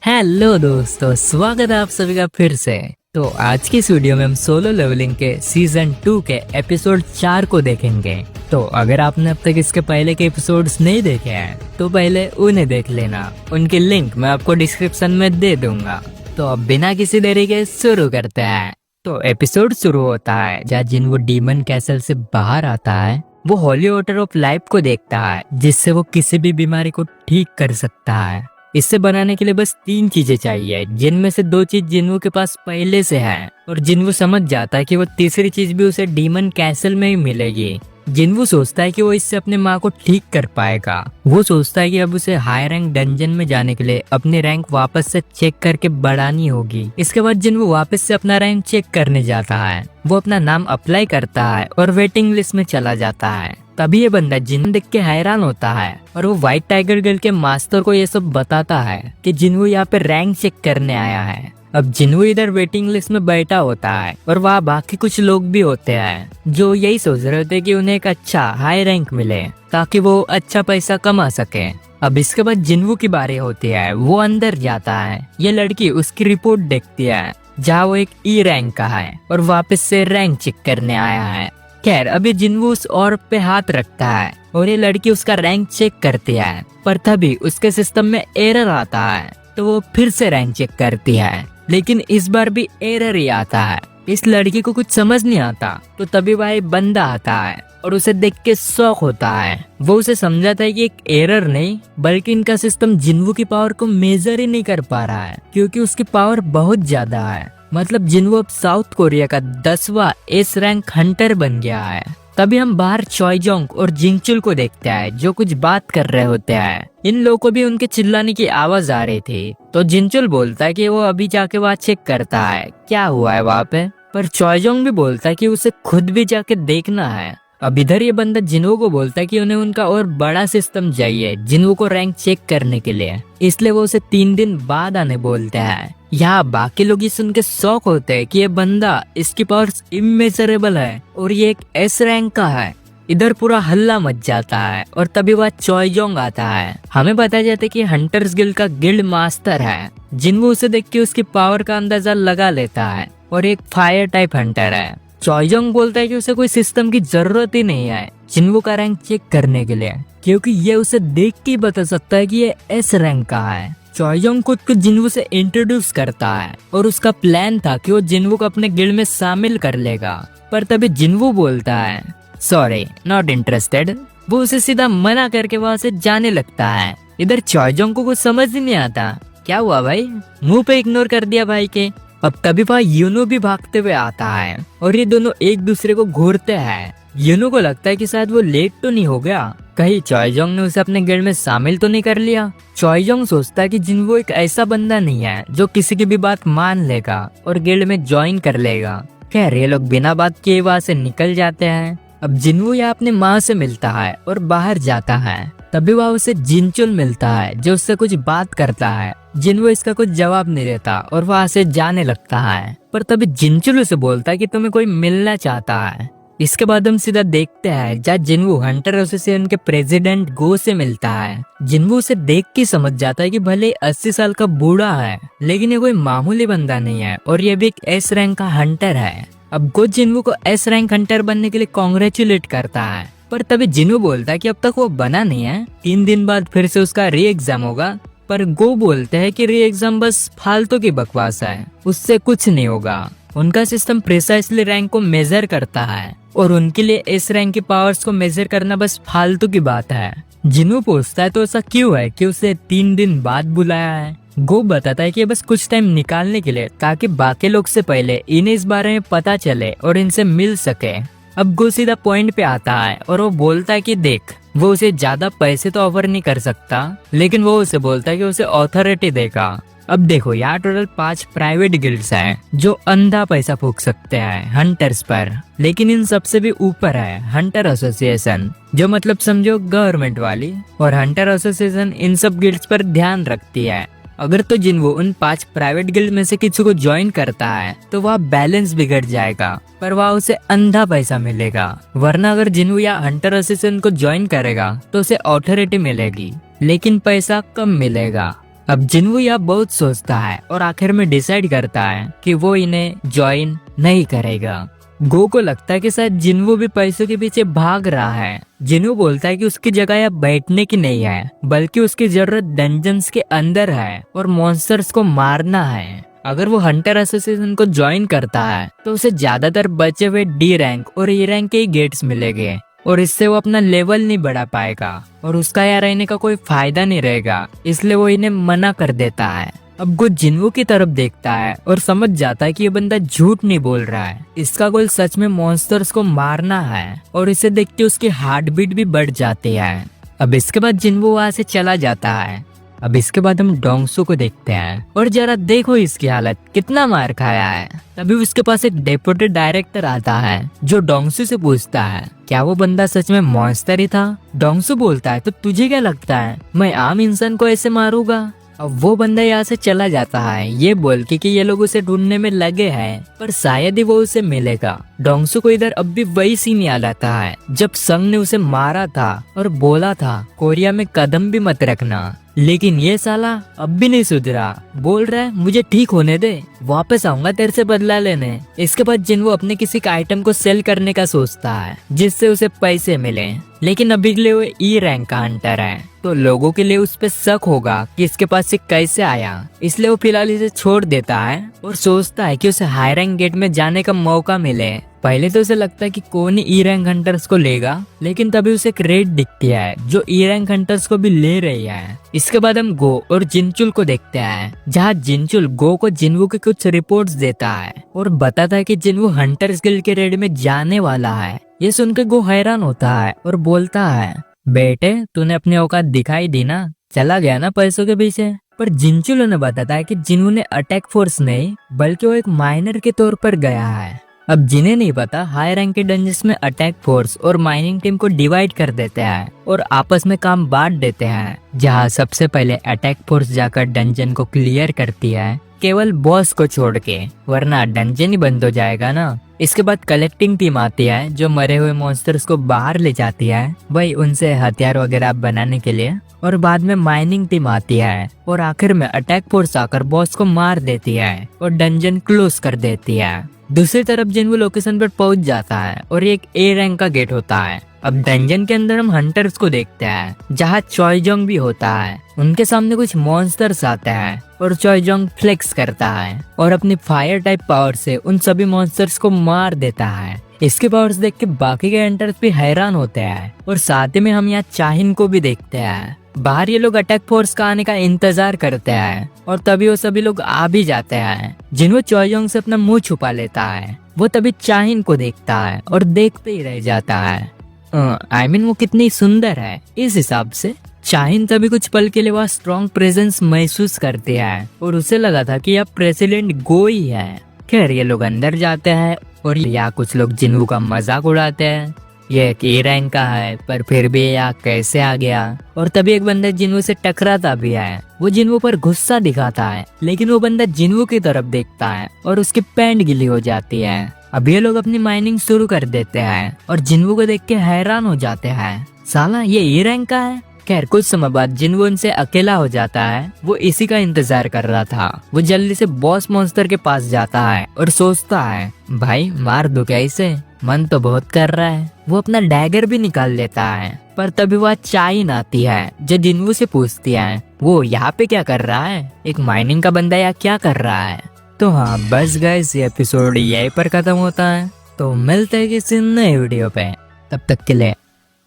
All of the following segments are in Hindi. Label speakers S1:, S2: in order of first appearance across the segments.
S1: हेलो दोस्तों, स्वागत है आप सभी का फिर से। तो आज की इस वीडियो में हम सोलो लेवलिंग के सीजन 2 के एपिसोड 4 को देखेंगे। तो अगर आपने अब तक इसके पहले के एपिसोड्स नहीं देखे हैं तो पहले उन्हें देख लेना, उनकी लिंक मैं आपको डिस्क्रिप्शन में दे दूंगा। तो अब बिना किसी देरी के शुरू करते हैं। तो एपिसोड शुरू होता है जहाँ जिन्वो डीमन कैसल से बाहर आता है। वो होली वाटर ऑफ लाइफ को देखता है जिससे वो किसी भी बीमारी को ठीक कर सकता है। इसे बनाने के लिए बस 3 चीजें चाहिए, जिनमें से 2 चीज जिन्वो के पास पहले से है और जिन्वो समझ जाता है कि वो तीसरी चीज भी उसे डीमन कैसल में ही मिलेगी। जिन्वो सोचता है कि वो इससे अपने माँ को ठीक कर पाएगा। वो सोचता है कि अब उसे हाई रैंक डंजन में जाने के लिए अपनी रैंक वापस से चेक करके बढ़ानी होगी। इसके बाद जिन्वो वापस से अपना रैंक चेक करने जाता है। वो अपना नाम अप्लाई करता है और वेटिंग लिस्ट में चला जाता है। तभी ये बंदा जिन्वो देख के हैरान होता है और वो व्हाइट टाइगर गर्ल के मास्टर को ये सब बताता है कि जिन्वो यहाँ पे रैंक चेक करने आया है। अब जिन्वो इधर वेटिंग लिस्ट में बैठा होता है और वहाँ बाकी कुछ लोग भी होते हैं जो यही सोच रहे होते हैं कि उन्हें एक अच्छा हाई रैंक मिले ताकि वो अच्छा पैसा कमा सके। अब इसके बाद जिन्वो की बारी होती है। वो अंदर जाता है। ये लड़की उसकी रिपोर्ट देखती है जहाँ वो एक ई रैंक का है और वापस से रैंक चेक करने आया है। खैर अभी जिन्वो उस औरत पे हाथ रखता है और ये लड़की उसका रैंक चेक करती है, पर तभी उसके सिस्टम में एरर आता है। तो वो फिर से रैंक चेक करती है, लेकिन इस बार भी एरर ही आता है। इस लड़की को कुछ समझ नहीं आता। तो तभी वह बंदा आता है और उसे देख के शौक होता है। वो उसे समझाता है कि एक एरर नहीं बल्कि इनका सिस्टम जिन्वो की पावर को मेजर ही नहीं कर पा रहा है, क्योंकि उसकी पावर बहुत ज्यादा है। मतलब जिन्वो अब साउथ कोरिया का 10वां एस रैंक हंटर बन गया है। तभी हम बाहर चॉयजोंग और जिंगचुल को देखते हैं जो कुछ बात कर रहे होते हैं। इन लोगों को भी उनके चिल्लाने की आवाज आ रही थी। तो जिंगचुल बोलता है कि वो अभी जाके वहाँ चेक करता है क्या हुआ है वहाँ पे, पर चॉयजोंग भी बोलता है कि उसे खुद भी जाके देखना है। अब इधर ये बंदा जिन्वो को बोलता है कि उन्हें उनका और बड़ा सिस्टम चाहिए जिन्वो को रैंक चेक करने के लिए, इसलिए वो उसे 3 दिन बाद आने बोलते हैं। यहाँ बाकी लोग ये सुन के शौक होते हैं कि ये बंदा इसकी पावर्स इमेजरेबल है और ये एक एस रैंक का है। इधर पूरा हल्ला मच जाता है और तभी वह चॉयजोंग आता है। हमें बताया जाता है कि हंटर्स गिल्ड का गिल्ड मास्टर है। जिन्वो उसे देख के उसकी पावर का अंदाजा लगा लेता है और एक फायर टाइप हंटर है। चॉयजोंग बोलता है कि उसे कोई सिस्टम की जरूरत ही नहीं है जिन्वो का रैंक चेक करने के लिए, क्योंकि ये उसे देख के बता सकता है कि ये एस रैंक का है। चॉयजोंग खुद को जिन्वो से इंट्रोड्यूस करता है और उसका प्लान था कि वो जिन्वो को अपने गिल्ड में शामिल कर लेगा, पर तभी जिन्वो बोलता है सॉरी नॉट इंटरेस्टेड। वो उसे सीधा मना करके वहाँ से जाने लगता है। इधर चॉयजोंग को कुछ समझ ही नहीं आता। क्या हुआ भाई, मुंह पे इग्नोर कर दिया भाई के। अब तभी वहाँ यूनो भी भागते हुए आता है और ये दोनों एक दूसरे को घूरते हैं। यूनो को लगता है कि शायद वो लेट तो नहीं हो गया, कहीं चॉयजोंग ने उसे अपने गिल्ड में शामिल तो नहीं कर लिया। चॉयजोंग सोचता है कि जिन्वो एक ऐसा बंदा नहीं है जो किसी की भी बात मान लेगा और गिल्ड में ज्वाइन कर लेगा। खैर ये लोग बिना बात किए वहाँ से निकल जाते हैं। अब जिन्वो यहाँ अपने माँ से मिलता है और बाहर जाता है। तभी वहाँ उसे जिंगचुल मिलता है जो उससे कुछ बात करता है। जिन्वो इसका कुछ जवाब नहीं देता और वहाँ से जाने लगता है, पर तभी जिंगचुल उसे बोलता है कि तुम्हें कोई मिलना चाहता है। इसके बाद हम सीधा देखते हैं जहाँ जिन्वो हंटर एसोसिएशन के प्रेसिडेंट गो से मिलता है। जिन्वो उसे देख के समझ जाता है कि भले 80 साल का बूढ़ा है लेकिन ये कोई मामूली बंदा नहीं है और ये भी एक एस रैंक का हंटर है। अब गो जिन्वो को एस रैंक हंटर बनने के लिए कॉन्ग्रेचुलेट करता है, पर तभी जिन्वो बोलता है कि अब तक वो बना नहीं है, 3 दिन बाद फिर से उसका री एग्जाम होगा। पर गो बोलते हैं कि री एग्जाम बस फालतू की बकवास है, उससे कुछ नहीं होगा। उनका सिस्टम प्रिसाइसली रैंक को मेजर करता है और उनके लिए इस रैंक की पावर्स को मेजर करना बस फालतू की बात है। जिन्वो पूछता है तो ऐसा क्यों है कि उसे 3 दिन बाद बुलाया है। गो बताता है कि बस कुछ टाइम निकालने के लिए, ताकि बाकी लोग से पहले इन्हें इस बारे में पता चले और इनसे मिल सके। अब गो सीधा पॉइंट पे आता है और वो बोलता है कि देख, वो उसे ज्यादा पैसे तो ऑफर नहीं कर सकता, लेकिन वो उसे बोलता है कि उसे ऑथोरिटी देगा। अब देखो यहाँ टोटल 5 प्राइवेट गिल्ड्स हैं जो अंधा पैसा फूंक सकते हैं हंटर्स पर, लेकिन इन सबसे भी ऊपर है हंटर एसोसिएशन, जो मतलब समझो गवर्नमेंट वाली। और हंटर एसोसिएशन इन सब गिल्ड्स पर ध्यान रखती है। अगर तो जिन्वो उन 5 प्राइवेट गिल्ड में से किसी को ज्वाइन करता है तो वह बैलेंस बिगड़ जाएगा, पर वह उसे अंधा पैसा मिलेगा। वरना अगर जिन्वो या हंटर एसोसिएशन को ज्वाइन करेगा तो उसे ऑथोरिटी मिलेगी, लेकिन पैसा कम मिलेगा। अब जिन्वू यह बहुत सोचता है और आखिर में डिसाइड करता है कि वो इन्हें ज्वाइन नहीं करेगा। गो को लगता है कि शायद जिन्वू भी पैसों के पीछे भाग रहा है। जिन्वू बोलता है कि उसकी जगह यहाँ बैठने की नहीं है, बल्कि उसकी जरूरत डंजन्स के अंदर है और मॉन्स्टर्स को मारना है। अगर वो हंटर एसोसिएशन को ज्वाइन करता है तो उसे ज्यादातर बचे हुए डी रैंक और ई रैंक के ही गेट्स मिलेंगे और इससे वो अपना लेवल नहीं बढ़ा पाएगा और उसका यहाँ रहने का कोई फायदा नहीं रहेगा, इसलिए वो इन्हें मना कर देता है। अब गो जिन्वू की तरफ देखता है और समझ जाता है कि ये बंदा झूठ नहीं बोल रहा है, इसका गोल सच में मॉन्स्टर्स को मारना है और इसे देख के उसकी हार्ट बीट भी बढ़ जाती है। अब इसके बाद जिन्वू वहाँ से चला जाता है। अब इसके बाद हम डोंगसू को देखते हैं और जरा देखो इसकी हालत, कितना मार खाया है। तभी उसके पास एक डेप्यूटी डायरेक्टर आता है जो डोंगसू से पूछता है क्या वो बंदा सच में मॉन्स्टर ही था। डोंगसू बोलता है तो तुझे क्या लगता है मैं आम इंसान को ऐसे मारूंगा। अब वो बंदा यहाँ से चला जाता है ये बोल के कि ये लोग उसे ढूंढने में लगे हैं, पर शायद ही वो उसे मिलेगा। डोंगसू को इधर अब भी वही सीन याद आता है जब संग ने उसे मारा था और बोला था कोरिया में कदम भी मत रखना, लेकिन ये साला अब भी नहीं सुधरा, बोल रहा है मुझे ठीक होने दे, वापस आऊंगा तेरे से बदला लेने। इसके बाद जिन्वू अपने किसी का आइटम को सेल करने का सोचता है जिससे उसे पैसे मिले, लेकिन अभी के लिए वो ई रैंक का हंटर है तो लोगों के लिए उस पे शक होगा कि इसके पास से कैसे आया, इसलिए वो फिलहाल इसे छोड़ देता है और सोचता है कि उसे हाई रैंक गेट में जाने का मौका मिले। पहले तो उसे लगता है कि कौन ही ई रैंक हंटर्स को लेगा, लेकिन तभी उसे एक रेड दिखती है जो ई रैंक हंटर्स को भी ले रही है। इसके बाद हम गो और जिनचुल को देखते हैं जहाँ जिनचुल गो को जिन्वू के कुछ रिपोर्ट्स देता है और बताता है कि जिन्वू हंटर्स गिल्ड के रेड में जाने वाला है। ये सुनकर गो हैरान होता है और बोलता है बेटे तूने अपनी औकात दिखाई दी ना, चला गया ना पैसों के पीछे। पर जिनचुल ने बताता है कि जिन्वू ने अटैक फोर्स नहीं बल्कि वो एक माइनर के तौर पर गया है। अब जिन्हें नहीं पता हाई रैंक के डंजन्स में अटैक फोर्स और माइनिंग टीम को डिवाइड कर देते हैं और आपस में काम बांट देते हैं, जहां सबसे पहले अटैक फोर्स जाकर डंजन को क्लियर करती है केवल बॉस को छोड़ के, वरना डंजन ही बंद हो जाएगा ना। इसके बाद कलेक्टिंग टीम आती है जो मरे हुए मॉन्स्टर्स को बाहर ले जाती है भाई उनसे हथियार वगैरह बनाने के लिए, और बाद में माइनिंग टीम आती है और आखिर में अटैक फोर्स आकर बॉस को मार देती है और डंजन क्लोज कर देती है। दूसरी तरफ जिन्वू लोकेशन पर पहुंच जाता है और एक ए रैंक का गेट होता है। अब डंजन के अंदर हम हंटर्स को देखते हैं जहाँ चॉयजोंग भी होता है। उनके सामने कुछ मॉन्स्टर्स आते हैं और चॉयजोंग फ्लेक्स करता है और अपनी फायर टाइप पावर से उन सभी मॉन्स्टर्स को मार देता है। इसके पावर्स देख के बाकी के हंटर्स भी हैरान होते हैं और साथ में हम यहाँ चाहिन को भी देखते हैं। बाहर ये लोग अटैक फोर्स का आने का इंतजार करते हैं और तभी वो सभी लोग आ भी जाते हैं। जिन्वू चॉयजोंग से अपना मुंह छुपा लेता है। वो तभी चाहिन को देखता है और देखते ही रह जाता है। वो कितनी सुंदर है। इस हिसाब से चाहिन तभी कुछ पल के लिए वह स्ट्रॉन्ग प्रेजेंस महसूस करती है और उसे लगा था कि यह प्रेसिडेंट गो ही है। खैर ये लोग अंदर जाते हैं और यहाँ कुछ लोग जिन्वू का मजाक उड़ाते हैं। ये एक ए रैंक का है पर फिर भी यहाँ कैसे आ गया। और तभी एक बंदा जिन्वू से टकराता भी है। वो जिन्वू पर गुस्सा दिखाता है, लेकिन वो बंदा जिन्वू की तरफ देखता है और उसकी पैंट गीली हो जाती है। अब ये लोग अपनी माइनिंग शुरू कर देते हैं और जिन्वू को देख के हैरान हो जाते हैं, साला ये ए रैंक का है। खैर कुछ समय बाद जिन्वू उनसे अकेला हो जाता है। वो इसी का इंतजार कर रहा था। वो जल्दी से बॉस मॉन्स्टर के पास जाता है और सोचता है भाई मार दो क्या इसे, मन तो बहुत कर रहा है। वो अपना डैगर भी निकाल लेता है, पर तभी वह चाहिन आती है जो जिन्वू से पूछती है वो यहाँ पे क्या कर रहा है, एक माइनिंग का बंदा यहाँ क्या कर रहा है। तो हाँ बस गाइस ये एपिसोड यहीं पर खत्म होता है। तो मिलते हैं किसी नए वीडियो पे, तब तक के लिए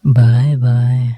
S1: बाय बाय।